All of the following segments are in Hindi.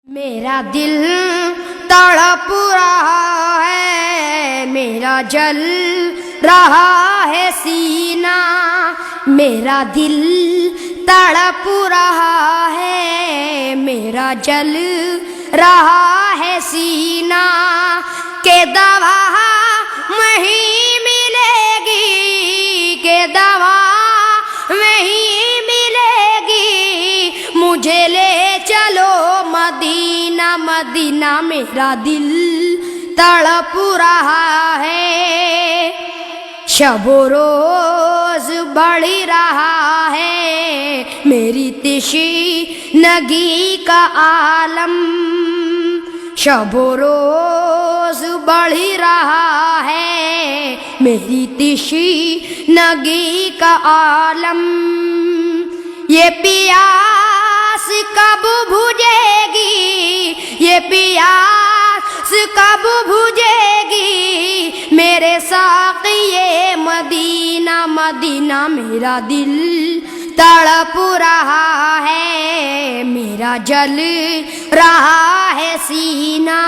मेरा दिल तड़प रहा है, मेरा जल रहा है सीना। मेरा दिल तड़प रहा है, मेरा जल रहा है सीना। के दवा वहीं मिलेगी, के दवा वहीं मिलेगी। मुझे ले चलो मदीना मदीना। मेरा दिल तड़प रहा है, शबो रोज बढ़ रहा है मेरी तशनगी का आलम। शबो रोज बढ़ रहा है मेरी तशनगी का आलम। ये प्यास कब बुझेगी, ये प्यास कब बुझेगी। मेरे साक़िए मदीना मदीना। मेरा दिल तड़प रहा है, मेरा जल रहा है सीना।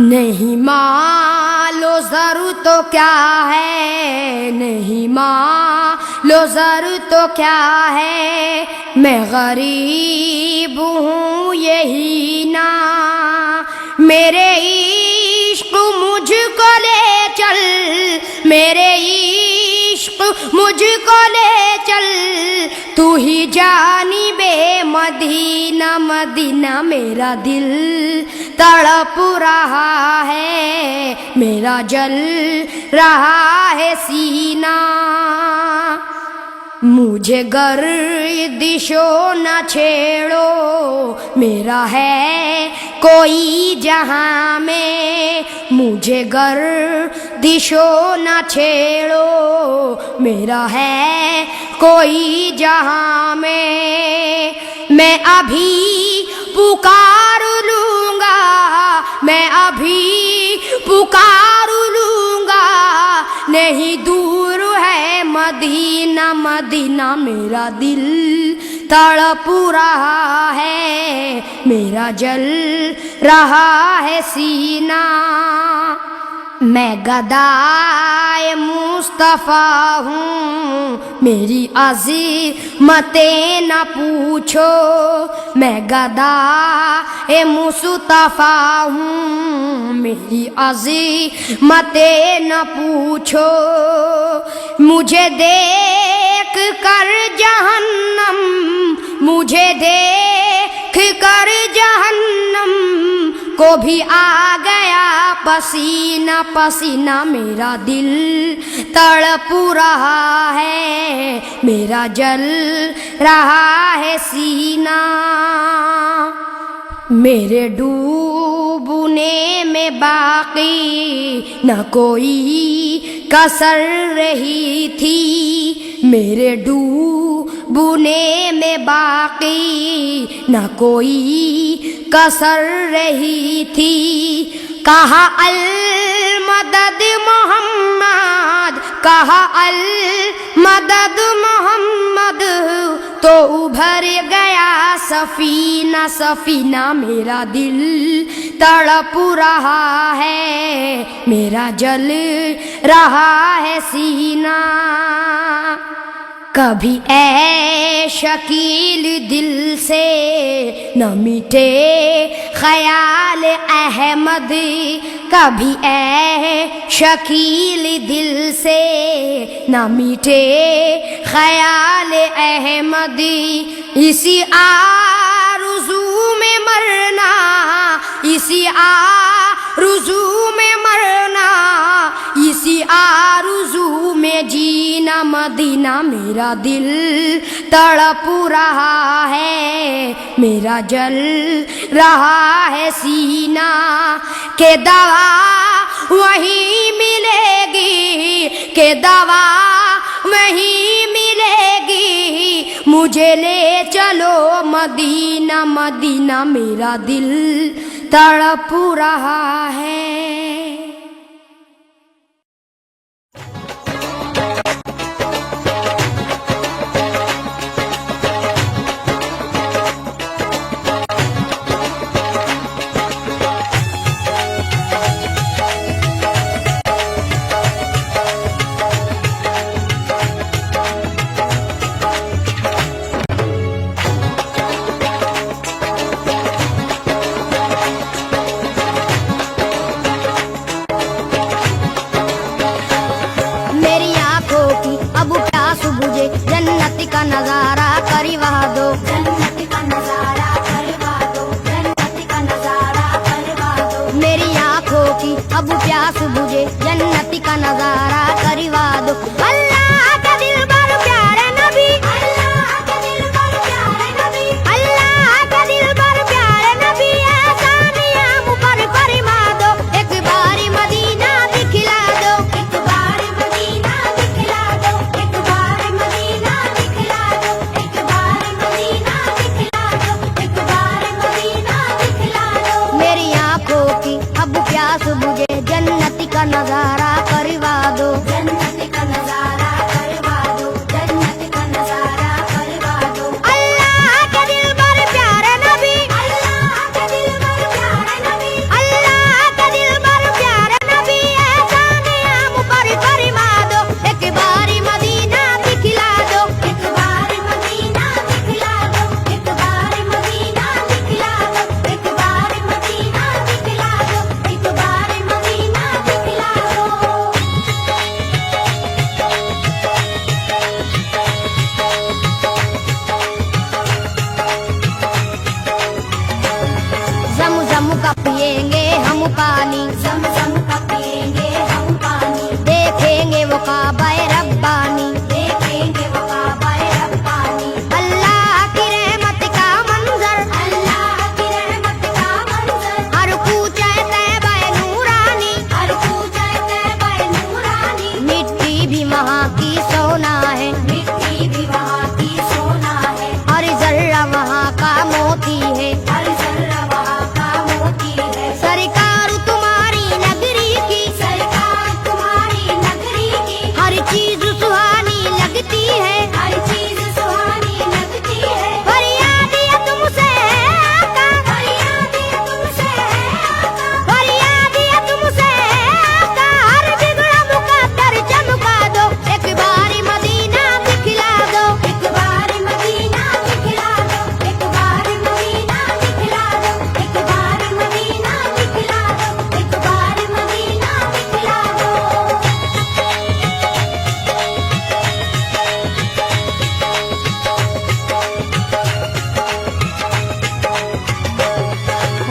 नहीं मालो ज़रू तो क्या है, नहीं मालो ज़रू तो क्या है। मैं गरीब हूँ यही ना। मेरे इश्क मुझको ले चल, मेरे इश्क मुझको ले चल। तू ही जानिबे मदीना मदीना। मेरा दिल तड़प रहा है, मेरा जल रहा है सीना। मुझे गर्दिशो न छेड़ो, मेरा है कोई जहां में। मुझे गर्दिशो न छेड़ो, मेरा है कोई जहां में। मैं अभी पुकार लूंगा, मैं अभी पुकार लूंगा। नहीं दूर है मदीना मदीना। मेरा दिल तड़प रहा है, मेरा जल रहा है सीना। मैं गदाए मुस्तफ़ा हूँ, मेरी अज़ीमतें न पूछो। मैं गदाए मुस्तफ़ा हूँ, मेरी अज़ीमतें न पूछो। मुझे देख कर जहन्नम, मुझे देख कर जहन्नम को भी आ गया पसीना पसीना। मेरा दिल तड़प रहा है, मेरा जल रहा है सीना। मेरे डूबने में बाकी न कोई कसर रही थी। मेरे डूबने में बाकी न कोई कसर रही थी। कहा अल मदद मोहम्मद, कहा अल मदद मोहम्मद। तो उभर गया सफीना सफीना। मेरा दिल तड़प रहा है, मेरा जल रहा है सीना। कभी ऐ शकील दिल से न मिटे ख्याल अहमद। कभी ऐ शकील दिल से न मिटे ख्याल अहमद। इसी आरज़ू में मरना, इसी आरज़ू में मरना, इसी आरज़ू में जीना मदीना। मेरा दिल तड़प रहा है, मेरा जल रहा है सीना। के दवा वहीं मिलेगी, के दवा वहीं मिलेगी। मुझे ले चलो मदीना मदीना। मेरा दिल तड़प रहा है। का पिएंगे हम पानी, ज़म-ज़म का पिएंगे हम पानी, देखेंगे वो काबा-ए रब्बानी, देखेंगे वो काबा-ए रब्बानी। अल्लाह की रहमत का मंजर, अल्लाह की रहमत का मंजर, हर कूचा तैबा-ए नूरानी, हर कूचा तैबा-ए नूरानी। मिट्टी भी वहाँ की सोना है, मिट्टी भी वहाँ की सोना है, हर जर्रा वहाँ का मोती है। हर जर्रा वहाँ का मोती है। सरकार तुम्हारी नगरी की, सरकार तुम्हारी नगरी की, हर चीज सुहानी लगती है। हर चीज सुहानी लगती है। फरियाद ये तुमसे है आका, फरियाद ये तुमसे है आका, फरियाद ये तुमसे है आका, हर बिगड़ा मुकद्दर चमका दो, एक बारी मदीना दिखला दो। एक बार मदीना दिखला दो, एक बार मदीना दिखला दो, एक बार मदीना दिखला दो, एक बार मदीना दिखला दो।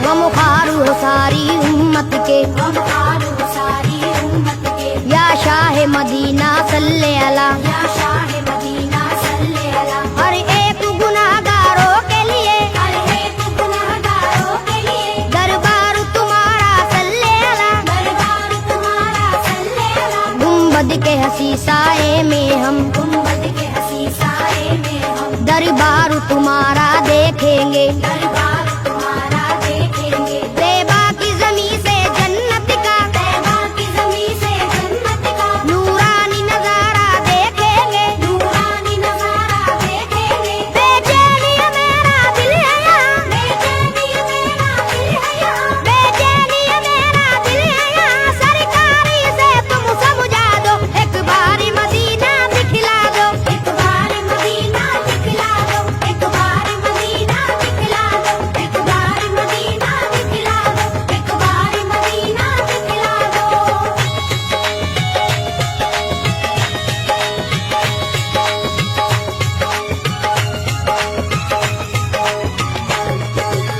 गमख्वार हो सारी उम्मत के, हम हार हो सारी उम्मत के, या शाह मदीना सल्ले अला। या शाह मदीना सल्ले अला। हर एक गुनाहगारों के लिए हर एक गुनहगारों के लिए, दरबार तुम्हारा सल्ले अला। दरबार तुम्हारा सल्ले अला। गुंबद के हसी साए में हम, गुंबद के हसी साए में हम, दरबार तुम्हारा देखेंगे। दरबार तुम्हारा देखेंगे। तैबा की ज़मीं से जन्नत का तैबा की ज़मीं से जन्नत का नूरानी नजारा देखेंगे। नूरानी नज़ारा देखेंगे। बेचैनी मेरा दिल है यहाँ, बेचैनी मेरा दिल है यहाँ, बेचैनी मेरा दिल है यहाँ, सरकारी से तुम समझा दो, एक बारी मदीना दिखला दो। एक बार मदीना दिखला दो, एक बार मदीना दिखला दो, एक बार मदीना दिखला दो, एक बार मदीना दिखला दो।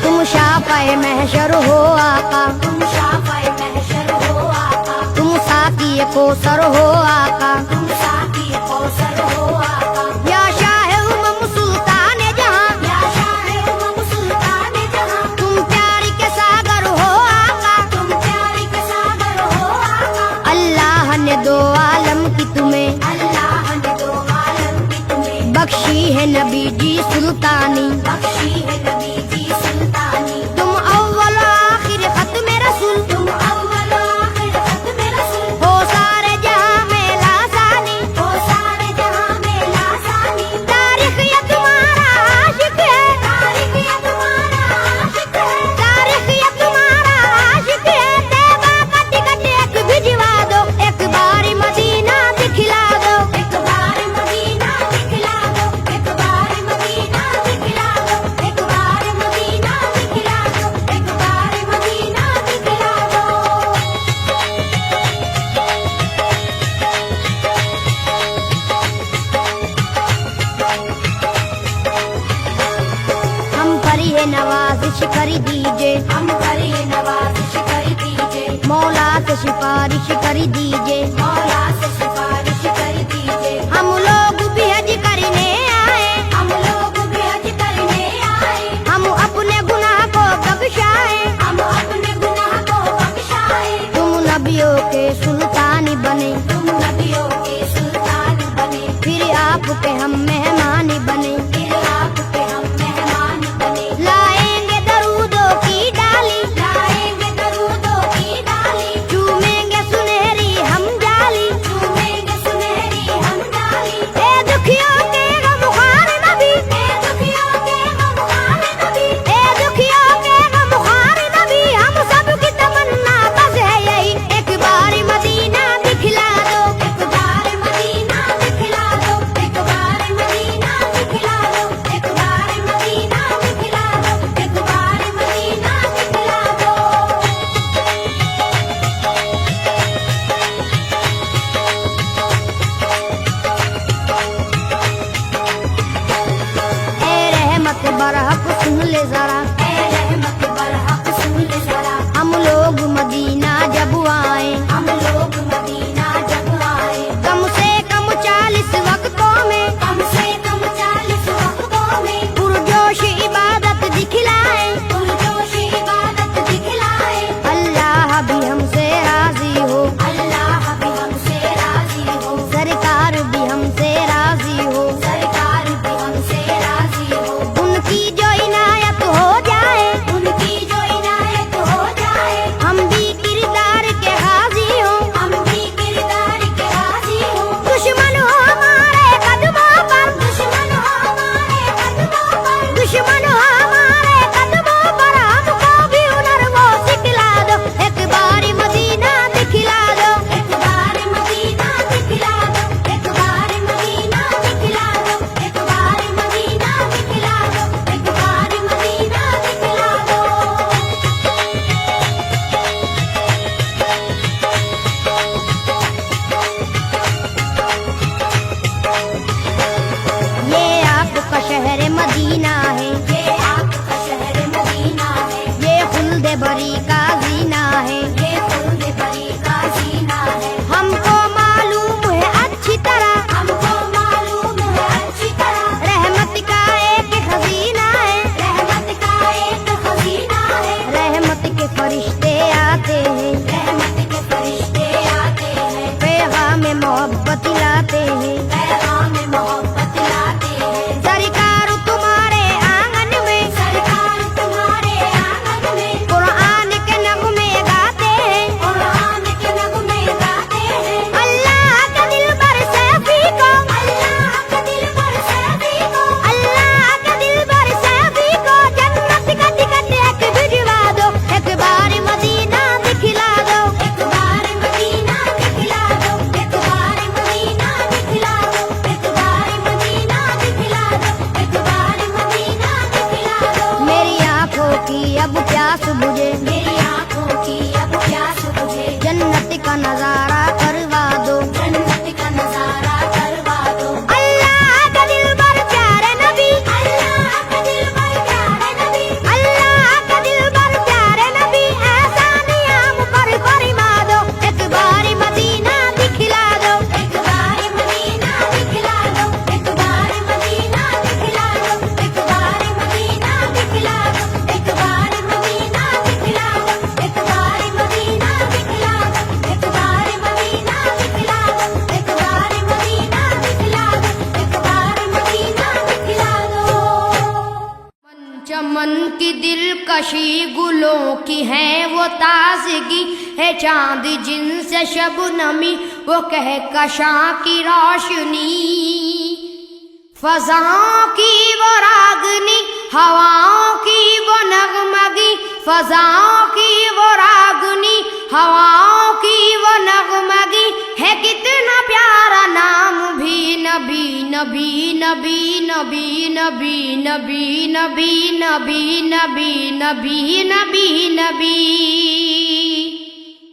तुम शाफ़ाए महशर हो आका, तुम शाफ़ाए महशर हो आका, तुम साकी कौसर हो आका। तुम साकी कौसर हो आका, या शाह उमम सुल्तान जहां, या शाह उमम सुल्तान जहां, तुम प्यार के सागर हो आका। तुम प्यार के सागर हो आका। अल्लाह ने दो आलम की तुम्हें अल्लाह ने दो आलम की तुम्हें बख्शी है नबी जी सुल्तानी। बख्शी है नबी जी सुल्तानी। तुम अव्वल आखिर खत्म रसूल, तुम अव्वल आखिर खत्म रसूल, हो सारे जहां में लासानी। हो सारे जहां में लासानी। तारीख ये तुम्हारा आशिक है, तारीख ये तुम्हारा आशिक है, तारीख ये तुम्हारा आशिक है। तैबा का टिकट एक भिजवा दो, एक बारी मदीना दिखला दो। एक बार मदीना दिखला दो, एक बार मदीना दिखला दो, एक बार मदीना दिखला दो, एक बार मदीना दिखला दो। हम पर ये नवाजिश कर दीजिए, हम पर ये नवाजिश कर दीजिए, मौला से सिफारिश कर दीजिए। मौला से सिफारिश कर दीजिए। हम लोग भी हज करने आए, हम लोग भी हज करने आए, हम अपने गुनाह को बख्शाए। हम अपने गुनाह को बख्शाए। तुम नबियों के सुल्तान बने, तुम नबियों के सुल्तान बने, फिर आपके हम मेहमान बने। फिर आपके हम मेहमान बने। लाएंगे दरूदों की डाली, लाएंगे दरूदों की डाली, चूमेंगे सुनहरी हम जाली। चूमेंगे भरी का जीना है, ये फूल भरी का जीना है। हमको मालूम है अच्छी तरह, हमको मालूम है अच्छी तरह, रहमत का एक खजीना है, रहमत का एक खजीना है। रहमत के फरिश्ते आते हैं, रहमत के फरिश्ते आते हैं, पैगाम मोहब्बत लाते हैं। पैगाम मोहब्बत लाते हैं। सरकार तुम्हारे आंगन में, सरकार तुम्हारे आंगन में, कुरान के नगमे गाते हैं। कुरान के नगमे गाते हैं। अल्लाह का दिल बर सैफी को, अल्लाह का दिल पर सैफी को, अल्लाह का दिल बर सैफी को जन्नत का टिकट एक भिजवा दो, एक बार मदीना दिखला दो। एक बार मदीना दिखला दो, एक बार मदीना दिखला दो, एक बार मदीना दिखला दो, एक बार मदीना दिखला दो। मेरी आंखों की अब प्यास बुझे, मेरी आंखों की अब प्यास बुझे, जन्नत का नजारा करवा दो। जन्नत का नजारा करवा दो। अल्लाह का दिल बर प्यारे नबी, अल्लाह का दिल पर प्यारे नबी, अल्लाह का दिल बर प्यारे नबी, ऐसा नियाम पर फरमा दो, एक बार मदीना दिखला दो। एक बार मदीना दिखला दो, एक बार मदीना दिखला दो, एक बार मदीना दिखला दो, एक बार मदीना दिखला दो, एक बार मदीना दिखला दो, एक बार मदीना दिखला दो, एक बार मदीना दिखला दो, एक बार मदीना दिखला दो। मन चमन की दिलकशी गुलों की है वो ताजगी है, चांद जिनसे शबनमी वो कहकशां की रोशनी, फजाओं की वो रागनी हवाओं की वो नगमगी, फजाओं की वो रागनी हवाओं की वो नगमगी, है कितना प्यारा नाम भी नबी नबी नबी नबी नबी नबी नबी नबी नबी नबी नबी नबी।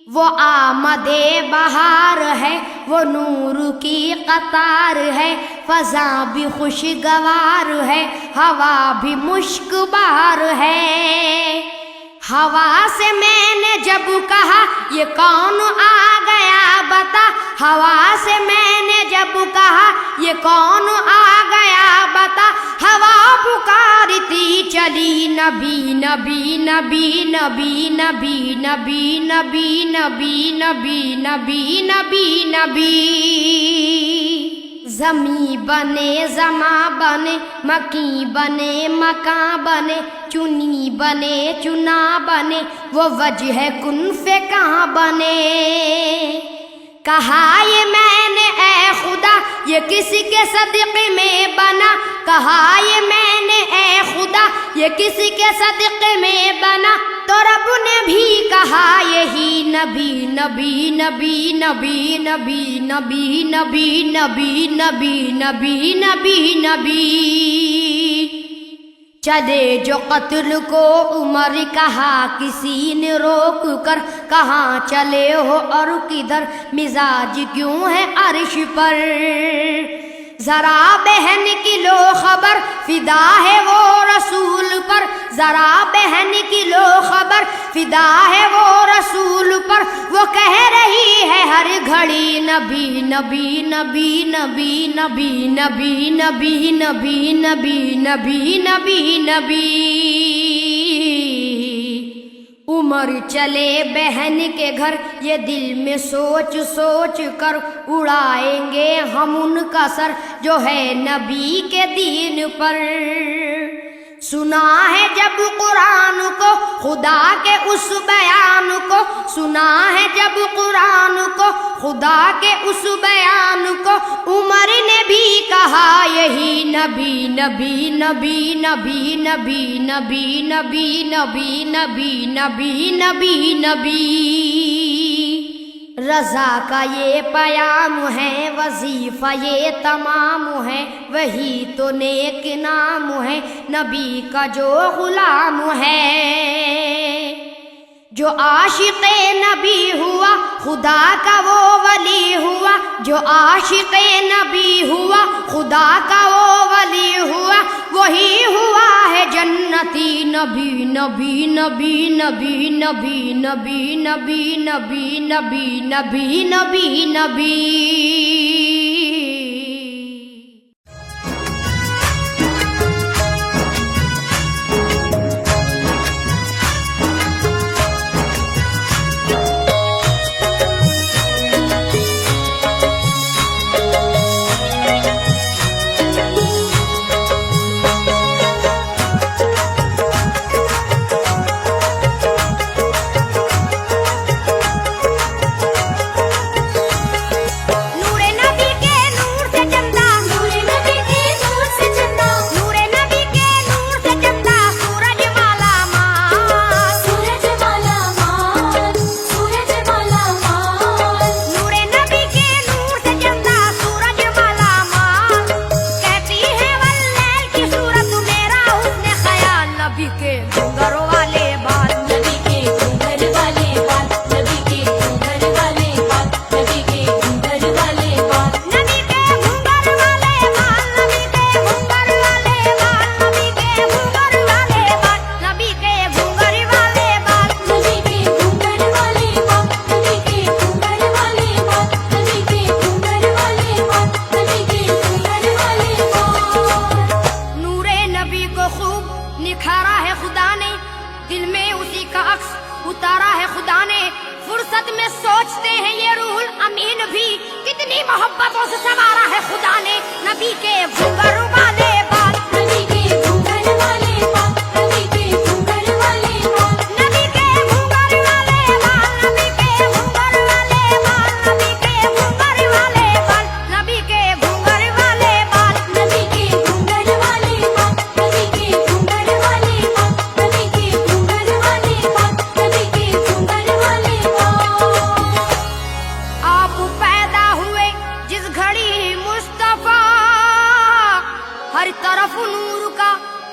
वो आमदे बहार है, वो नूर की कतार है, फजा भी खुशगवार है, हवा भी मुश्कबार है। हवा से मैंने जब कहा ये कौन आ गया बता, हवा से मैंने जब कहा ये कौन आ गया बता, हवा पुकारती चली नबी नबी नबी नबी नबी नबी नबी नबी नबी नबी नबी नबी। जमी बने जमा बने, मकी बने मकां बने, चुनी बने चुना बने, वो वजह कुन फे कहाँ बने। कहा ये मैंने ए खुदा ये किसी के सदक़े में बना, कहा ये मैंने ए खुदा ये किसी के सदक़े में बना, तो रब ने भी कहा यही नबी नबी नबी नबी नबी नबी नबी नबी नबी नबी नबी नबी। चले जो कत्ल को उमर कहा किसी ने रोक कर, कहाँ चले हो और किधर मिजाज क्यों है अर्श पर, जरा बहन की लो खबर फिदा है वो रसूल पर, जरा बहन की लो खबर फिदा है वो रसूल पर, वो कह रही है हर घड़ी नबी नबी नबी नबी नबी नबी नबी नबी नबी नबी नबी नबी। उमर चले बहन के घर, ये दिल में सोच सोच कर उड़ाएंगे हम उनका सर जो है नबी के दीन पर। सुना है जब कुरान को खुदा के उस बयान को, सुना है जब कुरान को खुदा के उस बयान को, उमर ने भी कहा यही नबी नबी नबी नबी नबी नबी नबी नबी नबी नबी नबी नबी। रजा का ये पयाम है, वजीफा ये तमाम है, वही तो नेक नाम है नबी का जो गुलाम है। जो आशिक़े नबी हुआ खुदा का वो वली हुआ, जो आशिक़े नबी हुआ खुदा का वो वली हुआ, वही हुआ है जन्नती। नबी नबी नबी नबी नबी नबी नबी नबी नबी नबी नबी नबी। निखारा है खुदा ने, दिल में उसी का अक्स उतारा है खुदा ने। फुर्सत में सोचते हैं ये रूहुल अमीन भी, कितनी मोहब्बतों से संवारा है खुदा ने। नबी के घूंघर वाले बाल, नबी के घूंघर वाले बाल, नबी के घूंघर वाले बाल, नबी के घूंघर वाले बाल, नबी के घूंघर वाले बाल, नबी के घूंघर वाले बाल, नबी के घूंघर वाले बाल, नबी के घूंघर वाले बाल, नबी के घूंघर वाले बाल, नबी के घूंघर वाले बाल, नबी के घूंघर वाले बाल। आप पैदा हुए जिस घड़ी मुस्तफा, हर तरफ नूर का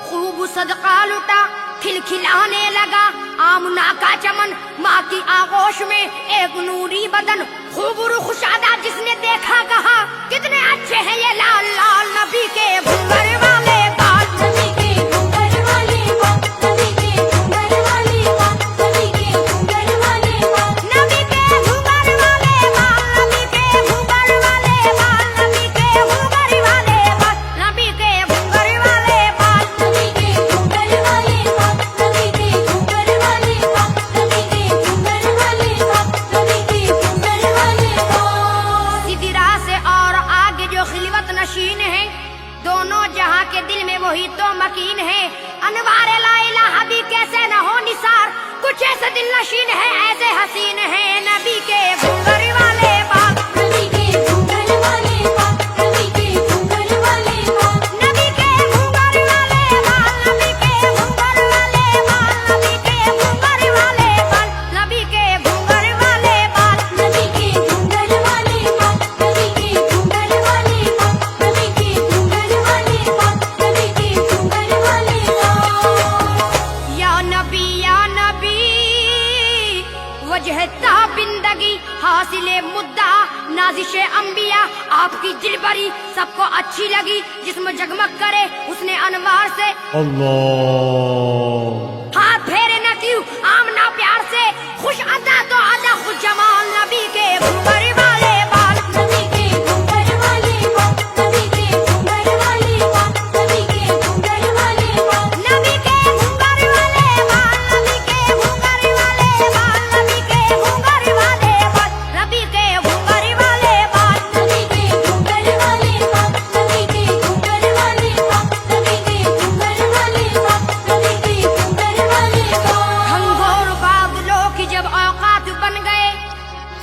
खूब सदका लुटा, खिलखिलाने लगा आमना का चमन। माँ की आगोश में एक नूरी बदन, खूब रुखसादा जिसने देखा कहा कितने अच्छे हैं ये लाल लाल। नबी के घूंघर वाले बाल, नबी के घूंघर वाले बाल, नबी के घूंघर वाले बाल, नबी के घूंघर वाले बाल, नबी के घूंघर वाले बाल, नबी के घूंघर वाले बाल, नबी के घूंघर वाले बाल, नबी के घूंघर वाले बाल, नबी के घूंघर वाले बाल, नबी के घूंघर वाले बाल, नबी के घूंघर वाले बाल, नबी के घूंघर वाले बाल। सीधी राह से और आगे जो खिलवत नशीन है, दोनों जहां के दिल में वही तो मकीन है। अनवारे ला इलाहा भी कैसे न हो निसार, कुछ ऐसे दिल नशीन है ऐसे हसीन है। नबी के घूंघर वाले बाल, नबी के घूंघर वाले बाल, नबी के घूंघर वाले बाल, नबी के घूंघर वाले बाल, नबी के घूंघर वाले बाल, नबी के घूंघर वाले बाल, नबी के घूंघर वाले बाल, नबी के घूंघर वाले बाल, नबी के घूंघर वाले बाल, नबी के घूंघर वाले बाल, नबी के घूंघर वाले बाल। या नबी वजहता बिंदगी हासिले मुद्दा, नाजिशे अंबिया आपकी दिलबरी सबको अच्छी लगी। जिस्म जगमग करे उसने अनवार से, अल्लाह हाथ फेरे न क्यों आमना प्यार से, खुश अदा तो अदा खुद जमाल। नबी के घूंघर वाले बाल, नबी के घूंघर वाले बाल, नबी के घूंघर वाले बाल, नबी के घूंघर वाले बाल, नबी के घूंघर वाले बाल, नबी के घूंघर वाले बाल, नबी के घूंघर वाले बाल, नबी के घूंघर वाले बाल, नबी के घूंघर वाले बाल, नबी के घूंघर वाले बाल, नबी के घूंघर वाले बाल, नबी के घूंघर वाले बाल। घंघोर बादलों की जब औकात बन गए,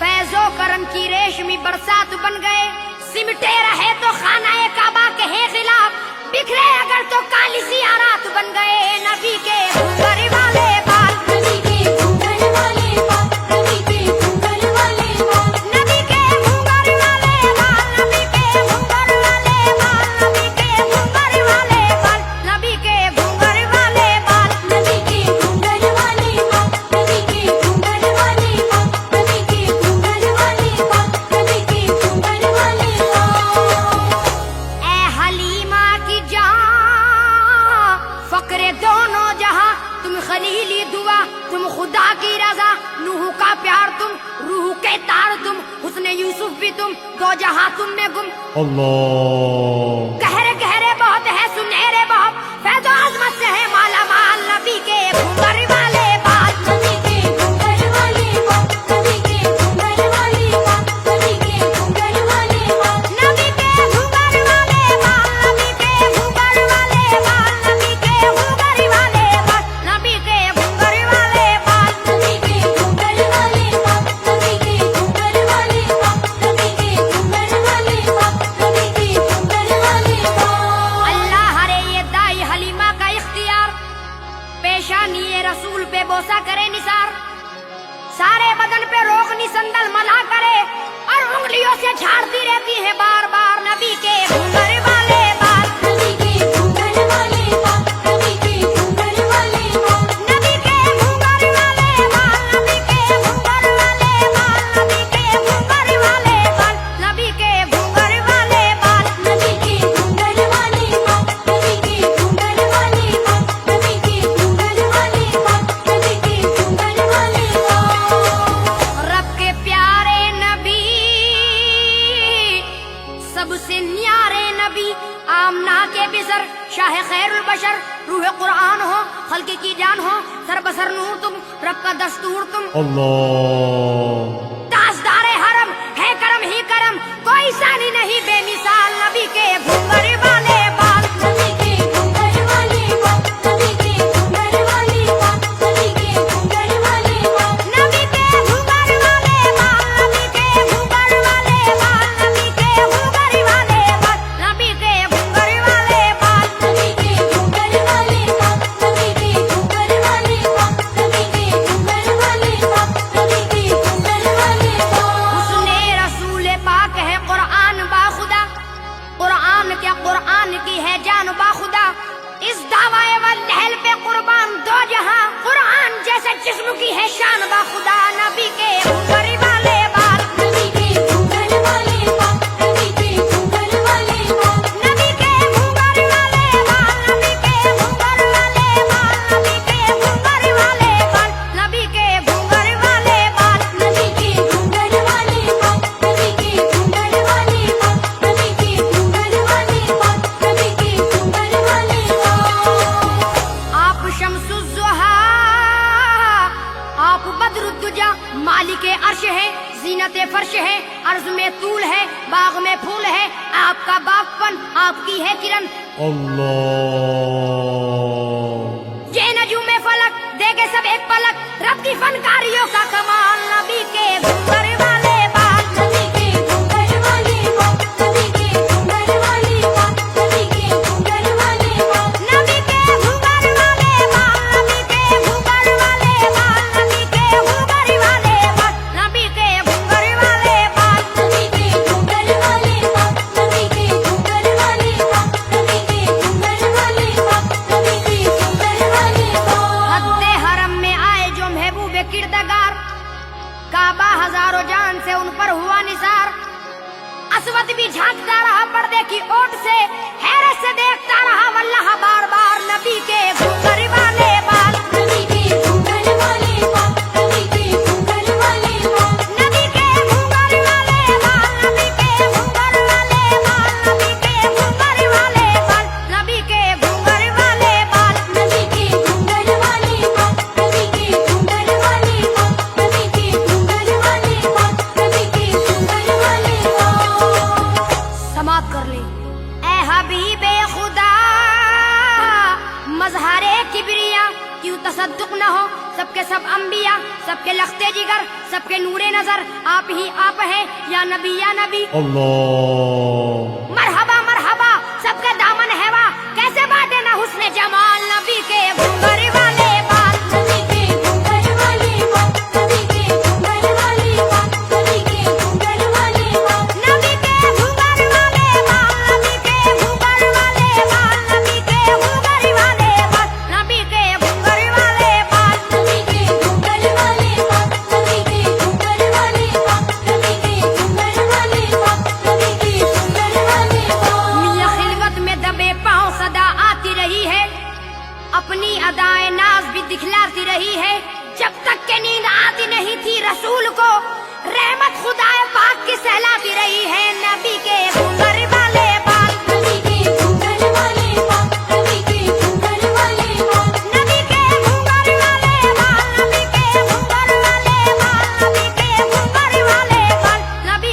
फैजो करम की रेशमी बरसात बन गए। सिमटे रहे तो खानाए काबा के है खिलाफ, बिखरे अगर तो काली सियारात बन गए। नबी के घूंघर वाले बाल, नबी के घूंघर वाले बाल, नबी के घूंघर वाले बाल, नबी के घूंघर वाले बाल, नबी के घूंघर वाले बाल, नबी के घूंघर वाले बाल, नबी के घूंघर वाले बाल, नबी के घूंघर वाले बाल, नबी के घूंघर ली दुआ तुम खुदा की रजा, नूह का प्यार तुम, रूह के तार तुम, हुस्ने यूसुफ भी तुम, दो जहां तुम में गुम। अल्लाह गहरे गहरे बहुत है सुनहरे बहुत, फैज़ो आज़मत से है माला माल नबी के घूंघर वाले बाल। नबी के घूंघर वाले बाल, नबी के घूंघर वाले बाल, नबी के घूंघर वाले बाल, नबी के घूंघर वाले बाल, नबी के घूंघर वाले बाल, नबी के घूंघर वाले बाल, नबी के घूंघर वाले बाल। नबी के घूंघर वाले बाल, नबी के घूंघर वाले बाल, नबी के घूंघर वाले बाल, नबी के घूंघर वाले बाल। अल्लाह हरे ये दाई हलीमा का इख्तियार, पेशानी ये रसूल पे बोसा करे निसार, सारे बदन पे रोगनी संदल मला करे और उंगलियों से झाड़ती रहती है बार बार नबी के घूंघर वाले बाल। नबी के घूंघर वाले बाल, नबी के घूंघर वाले बाल, नबी के घूंघर वाले बाल, नबी के घूंघर वाले बाल, नबी के घूंघर वाले बाल, नबी के घूंघर वाले बाल। नबी के घूंघर वाले बाल, नबी के घूंघर वाले बाल, नबी के घूंघर वाले बाल, नबी के घूंघर वाले बाल। रब के प्यारे नबी, सबसे न्यारे नबी, आमना के बिसर, शाह खैरुल बशर, रूह कुरान हो, खल्क़ की जान हो, सर बसर नूर तुम, रब का दस्तूर तुम। अल्लाह ताजदारे हरम है करम ही करम, कोई सानी नहीं बेमिसाल नबी के घूंघर वाले बाल। नबी के घूंघर वाले बाल, नबी के घूंघर वाले बाल, नबी के घूंघर वाले बाल, नबी के घूंघर वाले बाल, नबी के घूंघर वाले बाल, नबी के घूंघर वाले बाल, नबी के घूंघर वाले बाल। नबी के घूंघर वाले बाल, नबी के घूंघर वाले बाल, नबी के घूंघर वाले बाल, नबी के घूंघर वाले बाल। हुस्ने रसूल पाक है कुरान बाखुदा, कुरान क्या कुरान की है जान बाखुदा, इस दावाए व लहल पे कुर्बान दो जहां, कुरान जैसे जिस्म की है शान बाखुदा नबी के घूंघर वाले बाल। नबी के घूंघर वाले बाल, नबी के घूंघर वाले बाल, नबी के घूंघर वाले बाल, नबी के घूंघर वाले बाल, नबी के घूंघर वाले बाल, नबी के घूंघर वाले बाल। नबी के घूंघर वाले बाल, नबी के घूंघर वाले बाल, नबी के घूंघर वाले बाल, नबी के घूंघर वाले बाल। आप शम्सुज़्ज़ुहा, आप बद्रुद्दुजा, मालिक अर्श है, जीनत फर्श है, अर्ज में तूल है, बाग में फूल है, आपका बागपन आपकी है किरण। अल्लाह ये नजूमे फलक देगे सब एक पलक, रब की फनकारियों का कमाल नबी के घूंघर वाले बाल। नबी के घूंघर वाले बाल, नबी के घूंघर वाले बाल, नबी के घूंघर वाले बाल, नबी के घूंघर वाले बाल, नबी के घूंघर वाले बाल, नबी के घूंघर वाले बाल, नबी के घूंघर वाले बाल। नबी के घूंघर वाले बाल, नबी के घूंघर वाले बाल, नबी के घूंघर वाले बाल, नबी के घूंघर वाले बाल। हद्दे हरम में आए जो महबूब किरदगार, काबा हजारों जान से उन पर हुआ निसार, असवद भी झांकता रहा पर्दे की ओट से, हैरत से देखता रहा वल्लाह बार बार नबी के घूंघर वाले बाल। नबी के घूंघर वाले बाल, नबी के घूंघर वाले बाल, नबी के घूंघर वाले बाल, नबी के घूंघर वाले बाल, नबी के घूंघर वाले बाल, नबी के घूंघर वाले बाल। नबी के घूंघर वाले बाल, नबी के घूंघर वाले बाल, नबी के घूंघर वाले बाल, नबी के घूंघर वाले बाल। समाप्त कर ले ए हबीबे खुदा, मजहरे किबरिया क्यों तसद्दुक न हो, सबके सब अंबिया, सबके लख्ते जिगर, सबके नूरे नजर, आप ही आप है या नबी अल्लाह मरहबा मरहबा सबके दामन हैवा, कैसे बाटे ना हुस्ने जमाल नबी के घूंघर वाले बाल। नबी के घूंघर वाले बाल, नबी के घूंघर वाले बाल, नबी के घूंघर वाले बाल, नबी के घूंघर वाले बाल, नबी के घूंघर वाले बाल, नबी के घूंघर वाले बाल, नबी के घूंघर वाले बाल। नबी के घूंघर वाले बाल, नबी के घूंघर वाले बाल, नबी के घूंघर वाले बाल, नबी के घूंघर वाले बाल। मियां खिलवत में दबे पांव सदा आती रही है, अपनी अदा रही है। जब तक के नींद आती नहीं थी रसूल को, रहमत खुदाए पाक की सहलाती रही है। नबी के घूंघर वाले बाल, नबी के घूंघर वाले बाल, नबी के घूंघर वाले बाल, नबी के घूंघर वाले बाल, नबी के घूंघर वाले बाल, नबी के घूंघर वाले बाल, नबी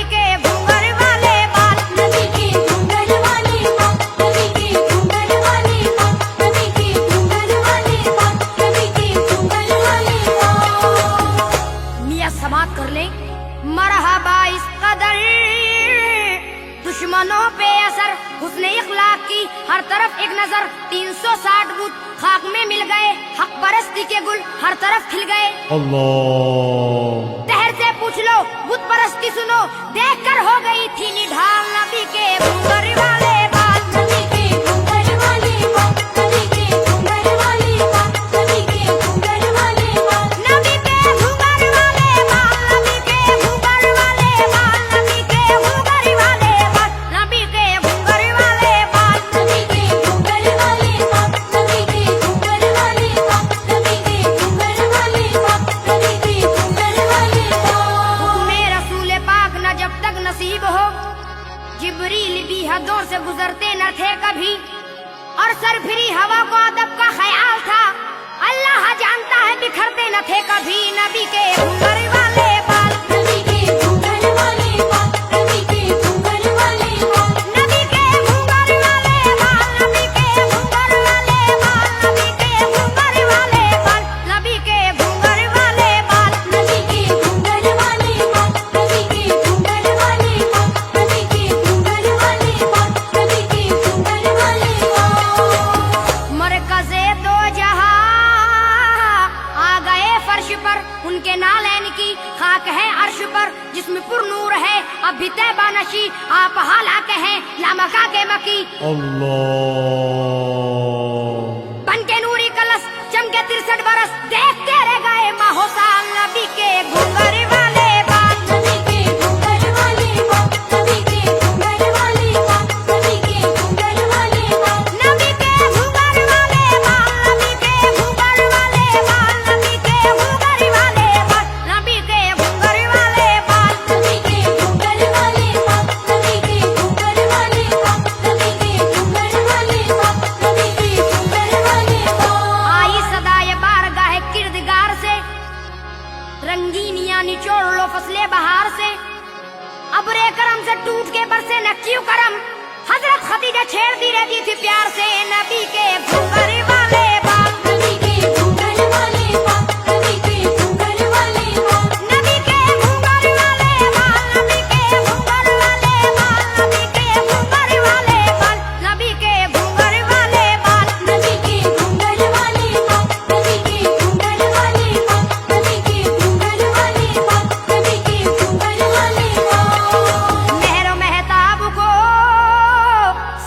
के घूंघर वाले बाल। नबी के घूंघर वाले बाल, नबी के घूंघर वाले बाल, नबी के घूंघर वाले बाल, नबी के घूंघर वाले बाल। नियत समात कर ले। मरहबा इस कदर दुश्मनों पे असर, हुस्ने इखलाक की हर तरफ एक नजर। 360 बुत खाक में मिल गए, हक परस्ती के गुल हर तरफ खिल गए। Allah. तहर से पूछ लो बुत परस्ती सुनो, देख कर हो गई थी निढाल। नबी के घूंघर वाले बाल, नबी के घूंघर वाले बाल, नबी के घूंघर वाले बाल, नबी के घूंघर वाले बाल, नबी के घूंघर वाले बाल, नबी के घूंघर वाले बाल, नबी के घूंघर वाले बाल, नबी के घूंघर वाले बाल। नबी के घूंघर वाले बाल, नबी के घूंघर वाले बाल, नबी के घूंघर वाले बाल, नबी के घूंघर वाले बाल। हुक्मे रसूल पाक न जब तक नसीब हो, जिब्रील भी हदों से गुजरते न थे कभी। और सरफिरी हवा को अदब का ख्याल था, अल्लाह जानता है बिखरते न थे कभी। नबी के घूंघर वाले बाल, नबी के घूंघर वाले बाल, नबी के घूंघर वाले बाल, नबी के घूंघर वाले बाल, नबी के घूंघर वाले बाल, नबी के घूंघर वाले बाल, नबी के घूंघर वाले बाल। नबी के घूंघर वाले बाल, नबी के घूंघर वाले बाल, नबी के घूंघर वाले बाल, नबी के घूंघर वाले बाल। मरकज़े दो जहां आ गए फर्श पर, उनके नालैन की खाक है अर्श पर। जिसमें पुरनूर है अब भी तैबा नशी, आप हाला के हैं लामका के मकी। Allah. बन के नूरी कलश चमके 63 बरस, देखते रह गए माहो साल। नबी के घूंघर वाले बाल, नबी के घूंघर वाले बाल, नबी के घूंघर वाले बाल, नबी के घूंघर वाले बाल, नबी के घूंघर वाले बाल, नबी के घूंघर वाले बाल, नबी के घूंघर वाले बाल, नबी के घूंघर वाले बाल। नबी के घूंघर वाले बाल, नबी के घूंघर वाले बाल, नबी के घूंघर वाले बाल, नबी के घूंघर वाले बाल। आई सदाए बारगाह किरदगार से, रंगीनियां निचोड़ लो फसले बहार से। अबरे करम से टूट के बरसे न क्यों करम, हजरत खदीजा छेड़ती रहती थी प्यार से। नबी के घूंघर वाले बाल, नबी के घूंघर वाले बाल, नबी के घूंघर वाले बाल, नबी के घूंघर वाले बाल, नबी के घूंघर वाले बाल, नबी के घूंघर वाले बाल, नबी के घूंघर वाले बाल। नबी के घूंघर वाले बाल, नबी के घूंघर वाले बाल, नबी के घूंघर वाले बाल, नबी के घूंघर वाले बाल। मेहरो मेहताब को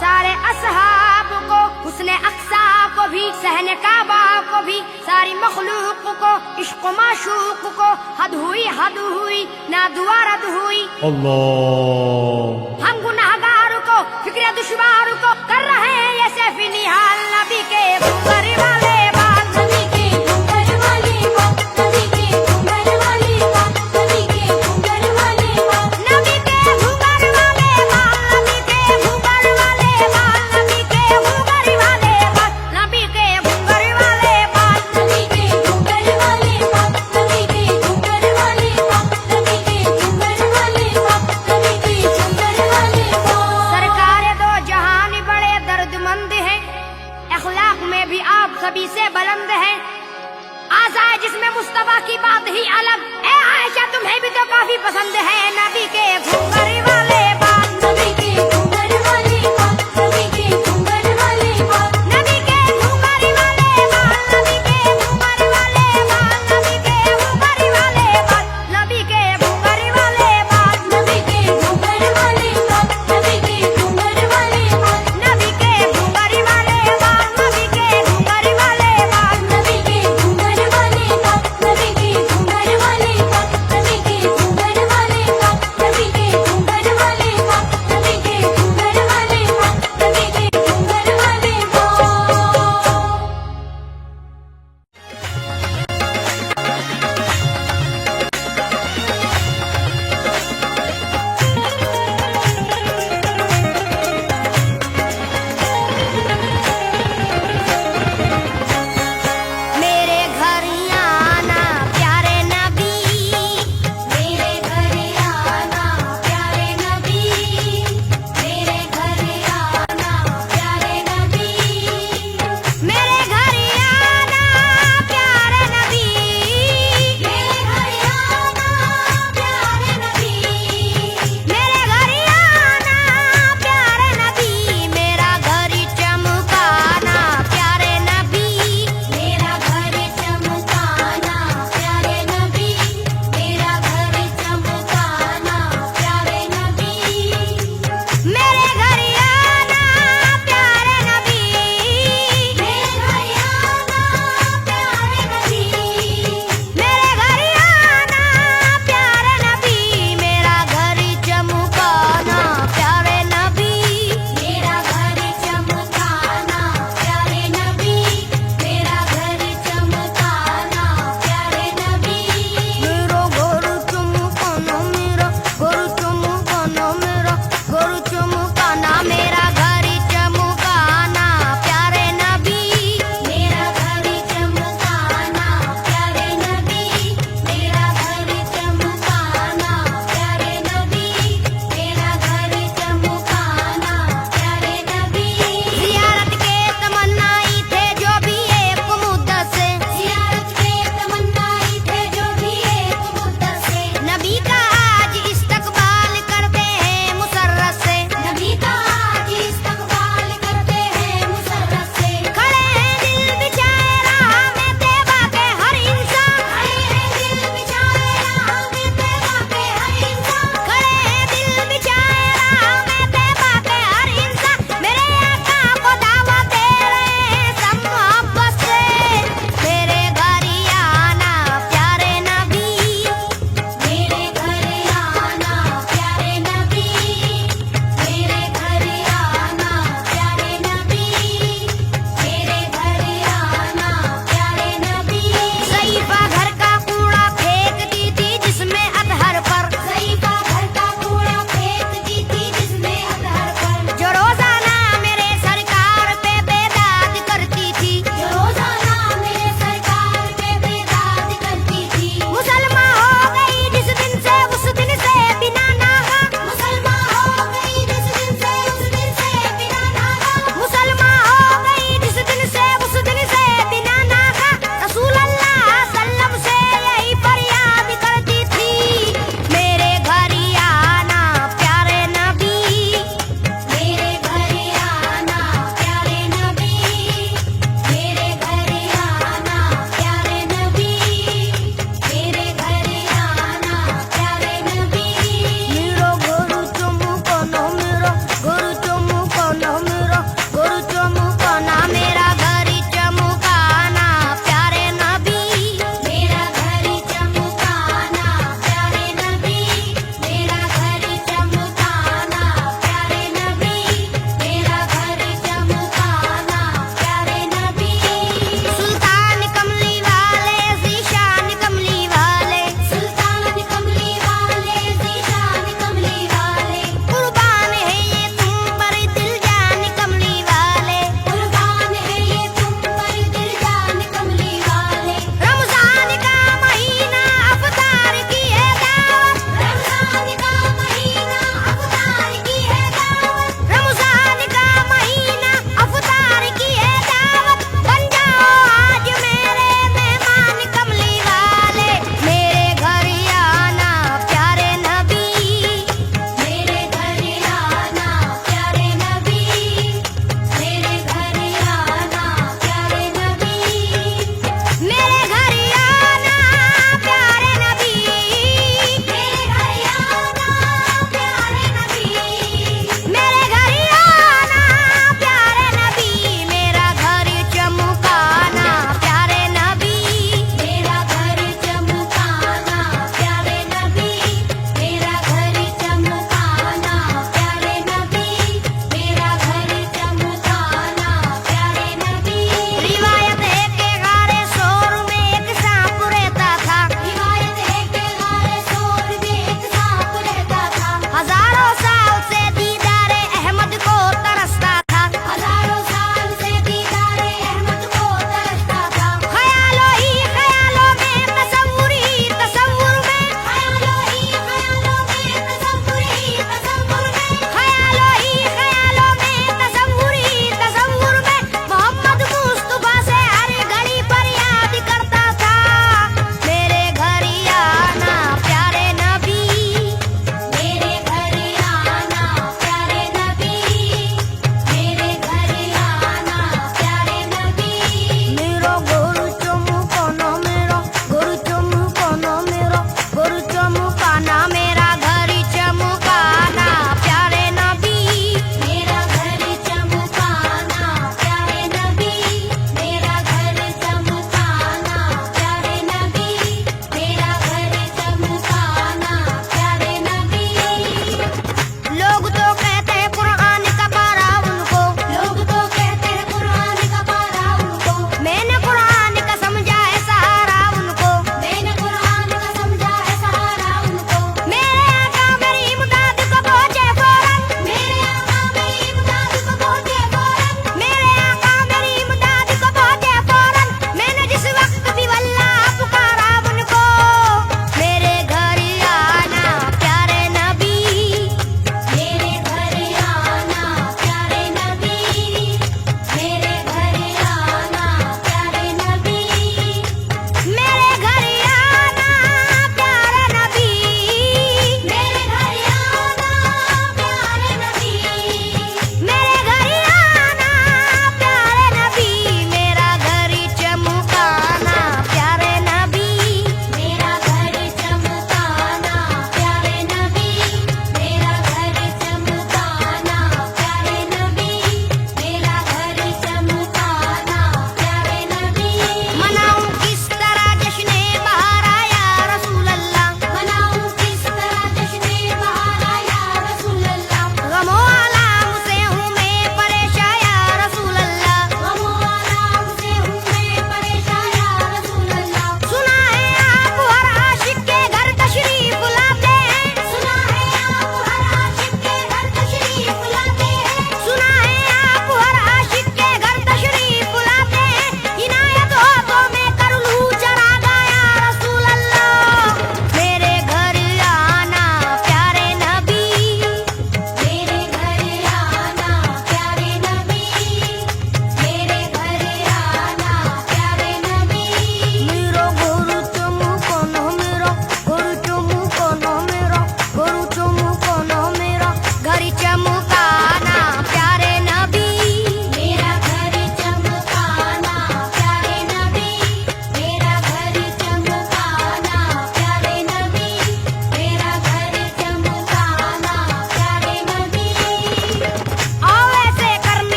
सारे असहाब को, हुस्ने अक्सा को भी, सहने काबा को भी, सारी मखलूक को, इश्क माशूक को, हद हुई ना दुआरा हुई। Allah. हम गुनाहगार को फिक्र दुश्वार को कर रहे हैं ये सैफी निहाल। नबी के घूंघर वाले बाल, नबी के घूंघर वाले बाल, नबी के घूंघर वाले बाल, नबी के घूंघर वाले बाल, नबी के घूंघर वाले बाल, नबी के घूंघर वाले बाल, नबी के घूंघर वाले बाल, नबी के घूंघर वाले बाल। नबी के घूंघर वाले बाल, नबी के घूंघर वाले बाल, नबी के घूंघर वाले बाल, नबी के घूंघर वाले बाल। सरकार दो जहान बड़े दर्दमंद हैं, अखलाक में भी आप सभी से बुलंद हैं। आज़ाए जिसमें मुस्तफा की बात ही अलग, ए आयशा तुम्हें भी तो काफी पसंद है। नबी के घूंघर वाले